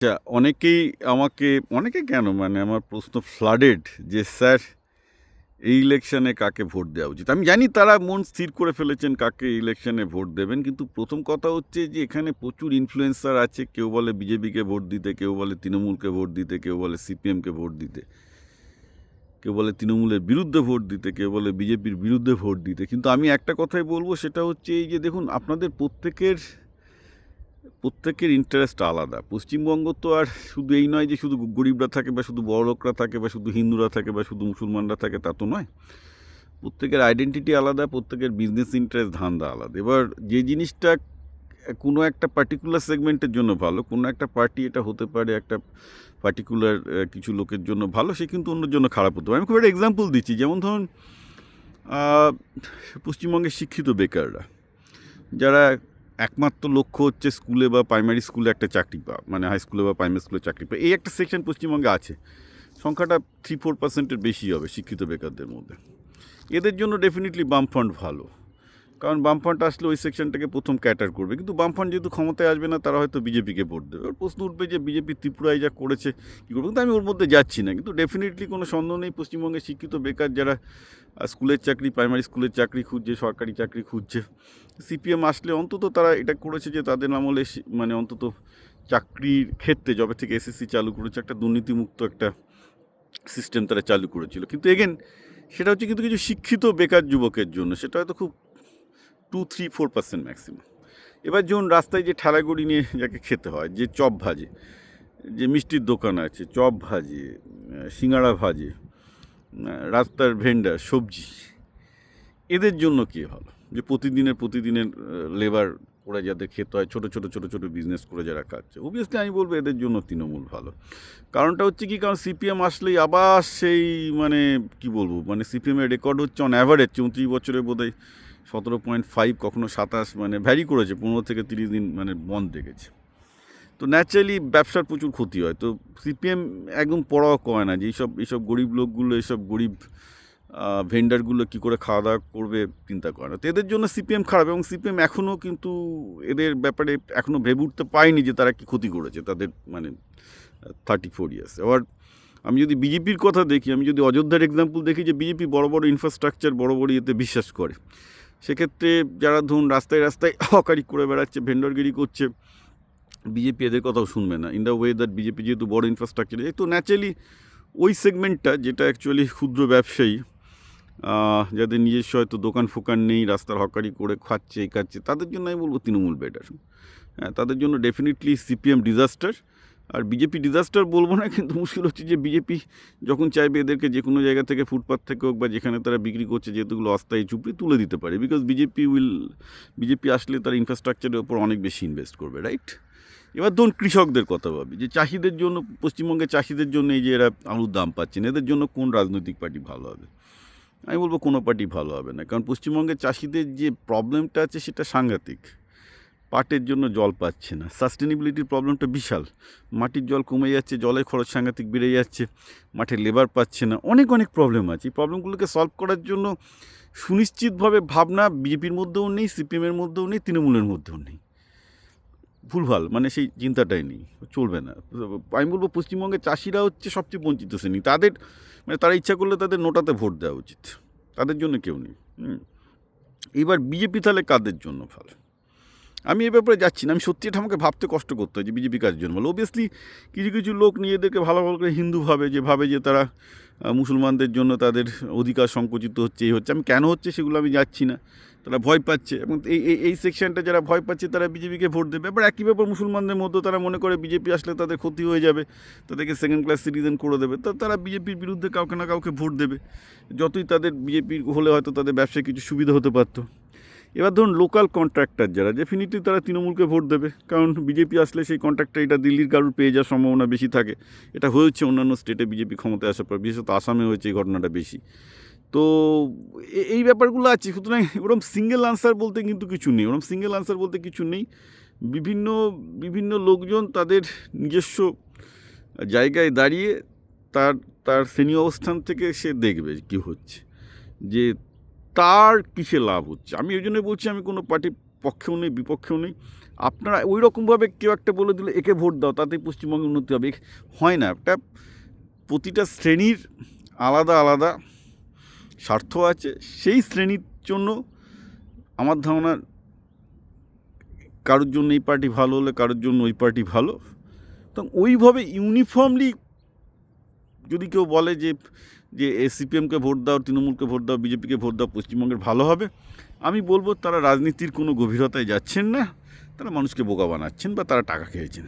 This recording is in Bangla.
আচ্ছা, অনেকে কেন মানে আমার প্রশ্ন ফ্লাডেড যে স্যার এই ইলেকশনে কাকে ভোট দেওয়া উচিত? আমি জানি তারা মন স্থির করে ফেলেছেন কাকে ইলেকশনে ভোট দেবেন। কিন্তু প্রথম কথা হচ্ছে যে এখানে প্রচুর ইনফ্লুয়েন্সার আছে। কেউ বলে বিজেপিকে ভোট দিতে, কেউ বলে তৃণমূলকে ভোট দিতে, কেউ বলে সিপিএমকে ভোট দিতে, কেউ বলে তৃণমূলের বিরুদ্ধে ভোট দিতে, কেউ বলে বিজেপির বিরুদ্ধে ভোট দিতে। কিন্তু আমি একটা কথাই বলব, সেটা হচ্ছে এই যে দেখুন আপনাদের প্রত্যেকের ইন্টারেস্ট আলাদা। পশ্চিমবঙ্গ তো আর শুধু এই নয় যে শুধু গরিবরা থাকে বা শুধু বড়লোকরা থাকে বা শুধু হিন্দুরা থাকে বা শুধু মুসলমানরা থাকে, তা তো নয়। প্রত্যেকের আইডেন্টিটি আলাদা, প্রত্যেকের বিজনেস ইন্টারেস্ট ধান্দা আলাদা। এবার যে জিনিসটা কোনো একটা পার্টিকুলার সেগমেন্টের জন্য ভালো, কোনো একটা পার্টি এটা হতে পারে একটা পার্টিকুলার কিছু লোকের জন্য ভালো, সে কিন্তু অন্যের জন্য খারাপ হতে পারে। আমি খুব একটা এক্সাম্পল দিচ্ছি, যেমন ধরুন পশ্চিমবঙ্গের শিক্ষিত বেকাররা, যারা একমাত্র লক্ষ্য হচ্ছে স্কুলে বা প্রাইমারি স্কুলে একটা চাকরি পাওয়া, মানে হাই স্কুলে বা প্রাইমারি স্কুলে চাকরি পাওয়া, এই একটা সেকশন পশ্চিমবঙ্গে আছে। সংখ্যাটা 3-4% বেশি হবে শিক্ষিত বেকারদের মধ্যে। এদের জন্য ডেফিনেটলি বাম ফান্ড ভালো, কারণ বাম ফান্ড আসলে ওই সেকশনটাকে প্রথম ক্যাটার করবে। কিন্তু বাম ফান্ড যেহেতু ক্ষমতায় আসবে না, তারা হয়তো বিজেপিকে ভোট দেবে। ওর প্রশ্ন উঠবে যে বিজেপি ত্রিপুরায় যা করেছে কী করবে, কিন্তু আমি ওর মধ্যে যাচ্ছি না। কিন্তু ডেফিনেটলি কোনো সন্দেহ নেই, পশ্চিমবঙ্গের শিক্ষিত বেকার যারা স্কুলের চাকরি, প্রাইমারি স্কুলের চাকরি খুঁজছে, সরকারি চাকরি খুঁজছে, সিপিএম আসলে অন্তত তারা এটা করেছে যে তাদের আমলে মানে অন্তত চাকরির ক্ষেত্রে যবে থেকে এসএসসি চালু করেছে, একটা দুর্নীতিমুক্ত একটা সিস্টেম তারা চালু করেছিল। কিন্তু এগেন সেটা হচ্ছে কিন্তু কিছু শিক্ষিত বেকার যুবকের জন্য, সেটা হয়তো খুব 2-3-4% ম্যাক্সিমাম। এবার যেমন রাস্তায় যে ঠেলাগুড়ি নিয়ে যাকে খেতে হয়, যে চপ ভাজে, যে মিষ্টির দোকান আছে, চপ ভাজে, সিঙ্গাড়া ভাজে, রাস্তার ভেন্ডার, সবজি, এদের জন্য কে ভালো? যে প্রতিদিনের লেবার করে যাদের খেতে হয়, ছোটো বিজনেস করে যারা খাচ্ছে, অবভিয়াসলি আমি বলবো এদের জন্য তৃণমূল ভালো। কারণটা হচ্ছে কি, কারণ সিপিএম আসলেই আবার সেই মানে কি বলবো, মানে সিপিএমের রেকর্ড হচ্ছে অন অ্যাভারেজ 34 বছরে বোধহয় 17.5, কখনো 27, মানে ভ্যারি করেছে, 15 থেকে 30 দিন মানে বন্ধ রেখেছে। তো ন্যাচারালি ব্যবসার প্রচুর ক্ষতি হয়। তো সিপিএম একদম পরোয়া করে না যে এইসব গরিব লোকগুলো, এইসব গরিব ভেন্ডারগুলো কী করে খাওয়া দাওয়া করবে, চিন্তা করে না। তো এদের জন্য সিপিএম খারাপ, এবং সিপিএম এখনও কিন্তু এদের ব্যাপারে এখনও ভেবে উঠতে পায়নি যে তারা কী ক্ষতি করেছে তাদের, মানে 34 ইয়ার্স। আবার আমি যদি বিজেপির কথা দেখি, আমি যদি অযোধ্যার এক্সাম্পল দেখি, যে বিজেপি বড় বড় ইনফ্রাস্ট্রাকচার, বড় বড় ইয়েতে বিশ্বাস করে, সেক্ষেত্রে যারা ধরুন রাস্তায় হকারি করে বেড়াচ্ছে, ভেন্ডরগিরি করছে, বিজেপি এদের কথাও শুনবে না। In the way that BJP যেহেতু বড় ইনফ্রাস্ট্রাকচার, তো ন্যাচারালি ওই সেগমেন্টটা, যেটা অ্যাকচুয়ালি ক্ষুদ্র ব্যবসায়ী, যাদের নিজস্ব হয়তো দোকান ফোকান নেই, রাস্তার হকারি করে খাচ্ছে তাদের জন্য আমি বলবো তৃণমূল বেটার। হ্যাঁ, তাদের জন্য ডেফিনেটলি সিপিএম ডিজাস্টার। আর বিজেপি ডিজাস্টার বলবো না, কিন্তু মুশকিল হচ্ছে যে বিজেপি যখন চাইবে এদেরকে যে কোনো জায়গা থেকে, ফুটপাথ থেকে হোক বা যেখানে তারা বিক্রি করছে যেহেতুগুলো অস্থায়ী চুপড়ি, তুলে দিতে পারে। বিকজ বিজেপি আসলে তার ইনফ্রাস্ট্রাকচারের ওপর অনেক বেশি ইনভেস্ট করবে, রাইট? এবার ধরুন কৃষকদের কথা ভাবি, যে চাষিদের জন্য, পশ্চিমবঙ্গের চাষিদের জন্য এই যে এরা আলুর দাম পাচ্ছেন, এদের জন্য কোন রাজনৈতিক পার্টি ভালো হবে? আমি বলবো কোনো পার্টি ভালো হবে না, কারণ পশ্চিমবঙ্গের চাষিদের যে প্রবলেমটা আছে সেটা সাংঘাতিক। পাটের জন্য জল পাচ্ছে না, সাস্টেনেবিলিটির প্রবলেমটা বিশাল। মাটির জল কমে যাচ্ছে, জলের খরচ সাংঘাতিক বেড়ে যাচ্ছে, মাঠে লেবার পাচ্ছে না, অনেক প্রবলেম আছে। এই প্রবলেমগুলোকে সলভ করার জন্য সুনিশ্চিতভাবে ভাবনা বিজেপির মধ্যেও নেই, সিপিএমের মধ্যেও নেই, তৃণমূলের মধ্যেও নেই। ভুলভাল, মানে সেই চিন্তাটাই নেই, চলবে না। আমি বলবো পশ্চিমবঙ্গের চাষিরা হচ্ছে সবচেয়ে বঞ্চিত শ্রেণী। তাদের মানে তারা ইচ্ছা করলে তাদের নোটাতে ভোট দেওয়া উচিত, তাদের জন্য কেউ নেই। এবার বিজেপি তাহলে কাদের জন্য ভালো, আমি এ ব্যাপারে যাচ্ছি না। আমি সত্যি এটা আমাকে ভাবতে কষ্ট করতে হয় যে বিজেপি কাজের জন্য ভালো। অবভিয়াসলি কিছু লোক নিজেদেরকে ভালো করে হিন্দু ভাবে যে তারা মুসলমানদের জন্য তাদের অধিকার সংকুচিত হচ্ছে, এই হচ্ছে। আমি কেন হচ্ছে সেগুলো আমি যাচ্ছি না, তারা ভয় পাচ্ছে, এবং এই সেকশনটা যারা ভয় পাচ্ছে তারা বিজেপিকে ভোট দেবে। এবার একই ব্যাপার মুসলমানদের মধ্যে, তারা মনে করে বিজেপি আসলে তাদের ক্ষতি হয়ে যাবে, তাদেরকে সেকেন্ড ক্লাস সিটিজেন করে দেবে, তারা বিজেপির বিরুদ্ধে কাউকে না কাউকে ভোট দেবে। যতই তাদের বিজেপির হলে হয়তো তাদের ব্যবসায় কিছু সুবিধা হতে পারতো। এবার ধরুন লোকাল কন্ট্রাক্টর যারা, ডেফিনেটলি তারা তৃণমূলকে ভোট দেবে, কারণ বিজেপি আসলে সেই কন্ট্রাক্টর এটা দিল্লির কারোর পেয়ে যাওয়ার সম্ভাবনা বেশি থাকে। এটা হয়েছে অন্যান্য স্টেটে বিজেপি ক্ষমতায় আসার পর, বিশেষত আসামে হয়েছে এই ঘটনাটা বেশি। তো এই ব্যাপারগুলো আছে। সুতরাং ওরকম সিঙ্গেল আনসার বলতে কিন্তু কিছু নেই। বিভিন্ন লোকজন তাদের নিজস্ব জায়গায় দাঁড়িয়ে তার তার শ্রেণী অবস্থান থেকে সে দেখবে কী হচ্ছে, যে তার কিসে লাভ হচ্ছে। আমি ওই জন্যই বলছি, আমি কোনো পার্টির পক্ষেও নেই, বিপক্ষেও নেই। আপনারা ওই রকমভাবে কেউ একটা বলে দিল একে ভোট দাও তাতেই পশ্চিমবঙ্গে উন্নতি হবে, হয় না। একটা প্রতিটা শ্রেণীর আলাদা আলাদা স্বার্থ আছে, সেই শ্রেণীর জন্য আমার ধারণা কারোর জন্য এই পার্টি ভালো হলে কারোর জন্য ওই পার্টি ভালো। তো ওইভাবে ইউনিফর্মলি যদি কেউ বলে যে যে সিপিএমকে ভোট দাও, তৃণমূলকে ভোট দাও, বিজেপিকে ভোট দাও, পশ্চিমবঙ্গের ভালো হবে, আমি বলবো তারা রাজনীতির কোনো গভীরতায় যাচ্ছেন না, তারা মানুষকে বোকা বানাচ্ছেন বা তারা টাকা খেয়েছেন।